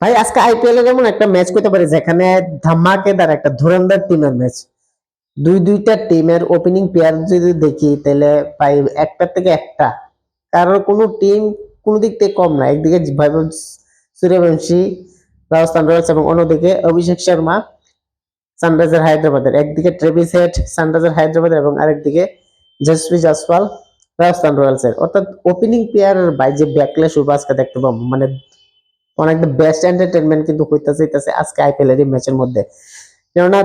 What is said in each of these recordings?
ভাই আজকে আইপিএল এর এমন একটা ম্যাচ করতে পারে যেখানে ধামাকেদার একটা ধুরন্ধর টিমের ম্যাচ। দুইটা টিমের ওপেনিং প্লেয়ার যদি দেখি তাহলে ভাই একটার থেকে একটা, কারণ কোনো টিম কোনো দিক থেকে কম না। একদিকে বৈভব সূর্যবংশী রাজস্থান রয়্যালস এবং অন্যদিকে অভিষেক শর্মা সানরাইজার হায়দ্রাবাদের। একদিকে ট্রেভিস হেড সানরাইজার হায়দ্রাবাদ এবং আরেকদিকে যশস্বী জয়সওয়াল রাজস্থান রয়্যালস এর। অর্থাৎ ওপেনিং প্লেয়ার ভাই যে ব্যাকলেস শুরু আজকে দেখতে পাবো, মানে অনেক বেস্ট এন্টারটেনমেন্ট কিন্তু হইতেছে আজকে আইপিএল এর ম্যাচের মধ্যে। কেননা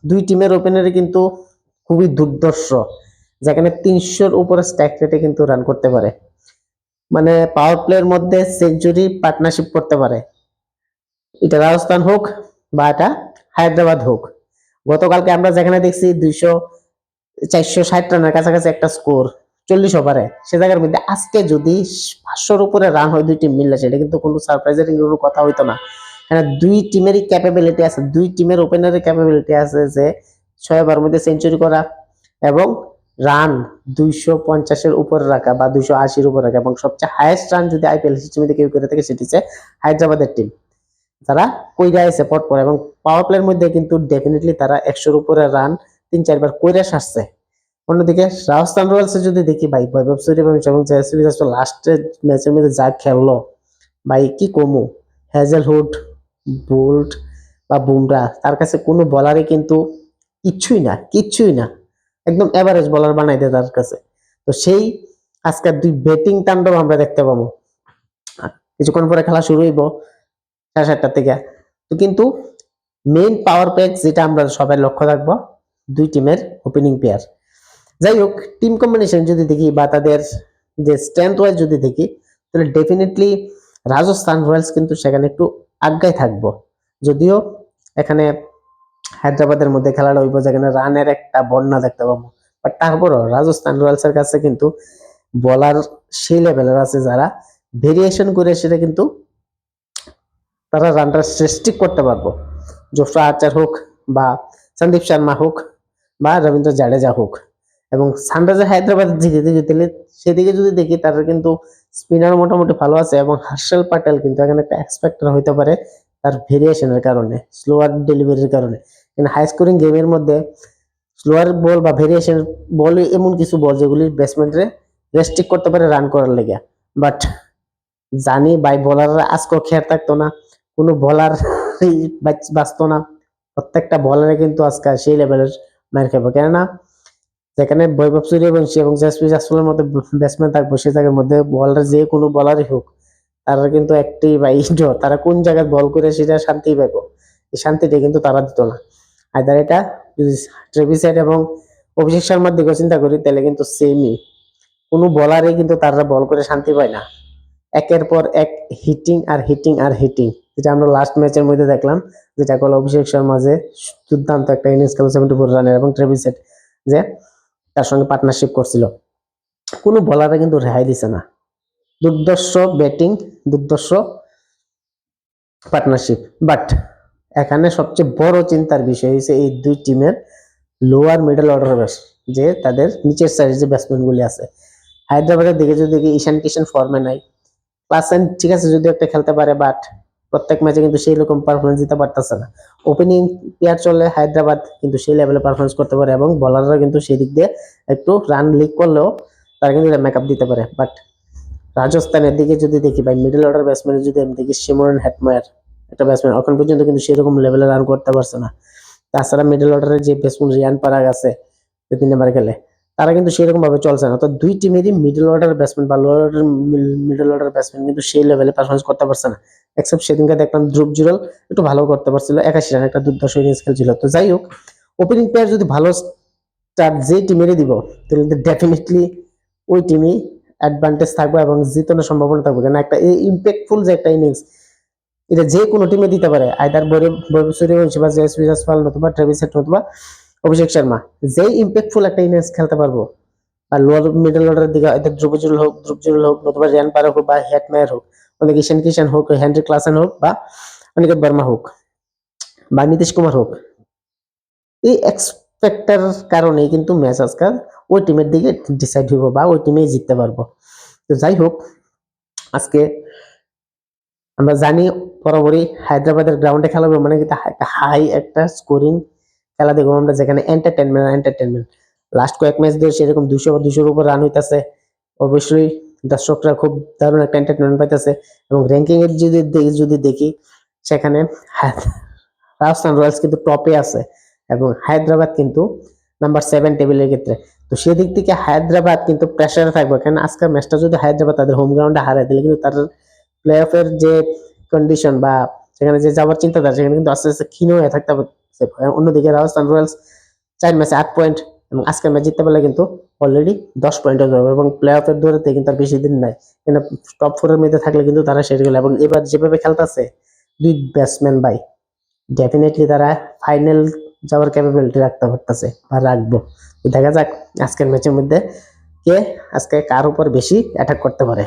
দুই টিমের ওপেনারে কিন্তু খুবই দুর্ধর্ষ, যেখানে 300-র উপরে স্ট্রাইক রেটে কিন্তু রান করতে পারে, মানে পাওয়ার প্লের মধ্যে সেঞ্চুরি পার্টনারশিপ করতে পারে। এটা রাজস্থান হোক বা এটা হায়দ্রাবাদ হোক। গতকালকে আমরা যেখানে দেখছি 460 রানের কাছাকাছি একটা স্কোর 40 ওভারে, সে জায়গার মধ্যে আজকে যদি 500-র উপরে রান হয় দুই টিম মিললে, সেটা কিন্তু কোনো সারপ্রাইজের কোনো কথা হইতো না। কারণ দুই টিমেরই ক্যাপাবিলিটি আছে, দুই টিমের ওপেনারের ক্যাপাবিলিটি আছে যে 6 ওভারের মধ্যে সেঞ্চুরি করা এবং রান 250-এর উপরে রাখা বা 280-র উপরে রাখা। এবং সবচেয়ে হাইয়েস্ট রান যদি আইপিএল সিস্টেমে কেউ করে থাকে সেটি হচ্ছে হায়দ্রাবাদের টিম, যারা কইরা আছে পর এবং পাওয়ার প্লের মধ্যে কিন্তু ডেফিনেটলি তারা 100-র উপরে রান 3-4 বার কইরা সারছে। অন্যদিকে রাজস্থান রয়্যালস যদি দেখি ভাই, বৈভব সূর্যবংশী এবং জয়সূর্য লাস্টের ম্যাচের মধ্যে যা খেললো ভাই, কি কমু। হ্যাজেলউড, বোল্ট বা বুমরা, তার কাছে কোনো বলারই কিন্তু কিচ্ছুই না, একদম এভারেজ বলার বানাই দেয় তার কাছে। তো সেই আজকের দুই ব্যাটিং তাণ্ডব আমরা দেখতে পাবো। কিছুক্ষণ পরে খেলা শুরু হইব 7:30 থেকে। তো কিন্তু মেইন পাওয়ার প্যাক যেটা আমরা সবাই লক্ষ্য রাখবো, দুই টিমের ওপেনিং পেয়ার। যাই হোক, টিম কম্বিনেশন যদি দেখি বা তাদের যে স্ট্রেংথ ওয়াইজ যদি দেখি, তাহলে ডেফিনেটলি রাজস্থান রয়্যালস কিন্তু সেখানে একটু আগায় থাকবো। যদিও এখানে হায়দ্রাবাদের মধ্যে খেলাটা হইব যেখানে রানের একটা বন্যা দেখতে পাবো, বাট তারপরও রাজস্থান রয়্যালস এর কাছে কিন্তু বলার সেই লেভেলের আছে যারা ভেরিয়েশন করে সেটা কিন্তু তারা রানটা সৃষ্টি করতে পারবো। জোফরা আর্চার হোক বা সন্দীপ শর্মা হোক বা রবীন্দ্র জাডেজা হোক। এবং সানরাইজার হায়দ্রাবাদের দিকে যদি সেদিকে যদি দেখি, তারা কিন্তু স্পিনার মোটামুটি ভালো আছে এবং হার্ষেল প্যাটেল কিন্তু এখানে একটা এক্সপেক্টর হইতে পারে তার ভেরিয়েশনের কারণে, স্লোয়ার ডেলিভারির কারণে। কিন্তু হাই স্কোরিং গেমের মধ্যে স্লোয়ার বল বা ভেরিয়েশন বল এমন কিছু বল যেগুলি ব্যাটসম্যানরে রেস্ট্রিক্ট করতে পারে রান করার লেগে। বাট জানি ভাই, বোলাররা আজকেও খেয়ার থাকতো না, কোনো বলার বাঁচতো না। প্রত্যেকটা বলারে কিন্তু আজকে সেই লেভেলের মার খাবো। কেননা যেখানে বৈভব সূর্যবংশী এবং যশস্বী জয়সওয়ালের মধ্যে ব্যাটসম্যান থাকবো, সে জায়গার মধ্যে বলার যে কোনো বলারই হোক, তারা কিন্তু একটি বা ড্র, তারা কোন জায়গায় বল করে সেটা শান্তি পাবো, এই শান্তিটা কিন্তু তারা দিত না। আইদার এটা যদি ট্রেভিস হেড এবং অভিষেক শর্মার দিকে চিন্তা করি, তাহলে কিন্তু সেমই, কোনো বলারই কিন্তু তারা বল করে শান্তি পায় না। একের পর এক হিটিং আর হিটিং আর হিটিং, যেটা আমরা লাস্ট ম্যাচের মধ্যে দেখলাম, যেটা করলো অভিষেক শর্মা যে দুর্দান্ত একটা ইনিংস খেলো 74 রানের, এবং ট্রেভিস হেড যে তার সঙ্গে পার্টনারশিপ করছিল। কোনো বলারে কিন্তু রেহাই দিছে না। দুর্দর্শ ব্যাটিং, দুর্দর্শ পার্টনারশিপ। বাট এখানে সবচেয়ে বড় চিন্তার বিষয় হচ্ছে এই দুই টিমের লোয়ার মিডল অর্ডার ব্যাটস, যে তাদের নিচের সাইডে যে ব্যাটসম্যান গুলি আছে। হায়দ্রাবাদের দিকে যদি দেখি, ঈশান কিষান ফর্মে নাই। ক্লাসেন ঠিক আছে যদি একটা খেলতে পারে, বাট প্রত্যেক ম্যাচে কিন্তু সেই রকম পারফরমেন্স দিতে পারতেছে না। ওপেনিং প্লেয়ার চলে হায়দ্রাবাদ কিন্তু সেই লেভেলে পারফরমেন্স করতে পারে, এবং বলাররা কিন্তু সেই দিক দিয়ে একটু রান লিক করলেও তারা কিন্তু মেকআপ দিতে পারে। বাট রাজস্থানের দিকে যদি দেখি ভাই, মিডল অর্ডার ব্যাটসম্যানের যদি আমি দেখি, সিমরন হেটমায়ার একটা ব্যাটসম্যান এখন পর্যন্ত কিন্তু সেরকম লেভেলে রান করতে পারছে না। তাছাড়া মিডল অর্ডারের যে ব্যাটসম্যান রিয়ান পারাগ আছে, যে 3 নাম্বার খেলে, তারা কিন্তু সেরকম ভাবে চলছে না। তো দুই টিমেরই মিডল অর্ডার ব্যাটসম্যান বা lower order middle order batsman কিন্তু সেই লেভেলে পারফরমেন্স করতে পারছে না। এক্সেপ্ট সেদিনকে দেখলাম ধ্রুব জুরাল একটু ভালো করতে পারছিল, 81 রান একটা দুর্দর্শ ইনিংস খেলছিল। তো যাই হোক, ওপেনিং প্লেয়ার যদি ভালো স্টার্ট যে টিমেরই দিব, তাহলে ডেফিনেটলি ওই টিমই অ্যাডভান্টেজ থাকবে এবং জিতানোর সম্ভাবনা থাকবে। কারণ একটা ইম্প্যাক্টফুল যে একটা ইনিংস, এটা যে কোনো টিমে দিতে পারে। আইদার বৈভব সূর্যবংশী বা যশস্বী জয়সওয়াল নতুবা ট্রেভিস হেড নতুবা অভিষেক শর্মা, যেই ইম্প্যাক্টফুল একটা ইনিংস খেলতে পারবো। আর লোয়ার মিডল অর্ডারের দিকে এদের ধ্রুব জুরুল হোক নতুবা রিয়ান পারাগ হোক বা হেটমেয়ার হোক, অনেকে ঈশান কিষান হোক, হেনরি ক্লাসেন হোক বা অনিকেত বর্মা হোক বা নীতিশ কুমার হোক, এই এক্সপেক্টার কারণেই কিন্তু ম্যাচ আজকাল ওই টিমের দিকে ডিসাইড হইব বা ওই টিমেই জিততে পারবো। তো যাই হোক, আজকে আমরা জানি বরাবরই হায়দ্রাবাদের গ্রাউন্ডে খেলা হবে মানে কিন্তু হাই একটা স্কোরিং খেলা দেখবো আমরা, যেখানে এন্টারটেনমেন্ট লাস্ট কয়েক ম্যাচ ধরে সেরকম 200 বা 200-র উপর রান হইতাছে। অবশ্যই দর্শকরা খুব দারুণ একটা এন্টারটেনমেন্ট পাইতেছে। এবং র্যাঙ্কিং এর যদি দেখি সেখানে রাজস্থান রয়্যালস কিন্তু টপে আছে এবং হায়দ্রাবাদ কিন্তু নাম্বার 7 টেবিলের ক্ষেত্রে। তো সেদিক থেকে হায়দ্রাবাদ কিন্তু প্রেসারে থাকবে, কারণ আজকের ম্যাচটা যদি হায়দ্রাবাদ তাদের হোম গ্রাউন্ডে হারায় দিলে কিন্তু তাদের প্লে অফের যে কন্ডিশন বা সেখানে যে যাওয়ার চিন্তাধারা সেখানে কিন্তু আস্তে আস্তে ক্ষীণ হয়ে থাকতে হবে। অন্যদিকে রাজস্থান রয়্যালস 4 ম্যাচে 8 পয়েন্ট এবং আজকের ম্যাচ জিততে পারলে কিন্তু অলরেডি 10 পয়েন্ট হয়ে যাবে এবং প্লে অফের দৌড়াতে কিন্তু আর বেশি দিন নাই। কিন্তু টপ 4 এর মধ্যে থাকলে কিন্তু তারা সেরে গেল এবং এবার যেভাবে খেলতেছে দুই ব্যাটসম্যান ভাই, ডেফিনেটলি তারা ফাইনাল যাওয়ার ক্যাপাবিলিটি রাখতে পারতেছে বা রাখবো। তো দেখা যাক আজকের ম্যাচের মধ্যে কে আজকে কার উপর বেশি অ্যাটাক করতে পারে।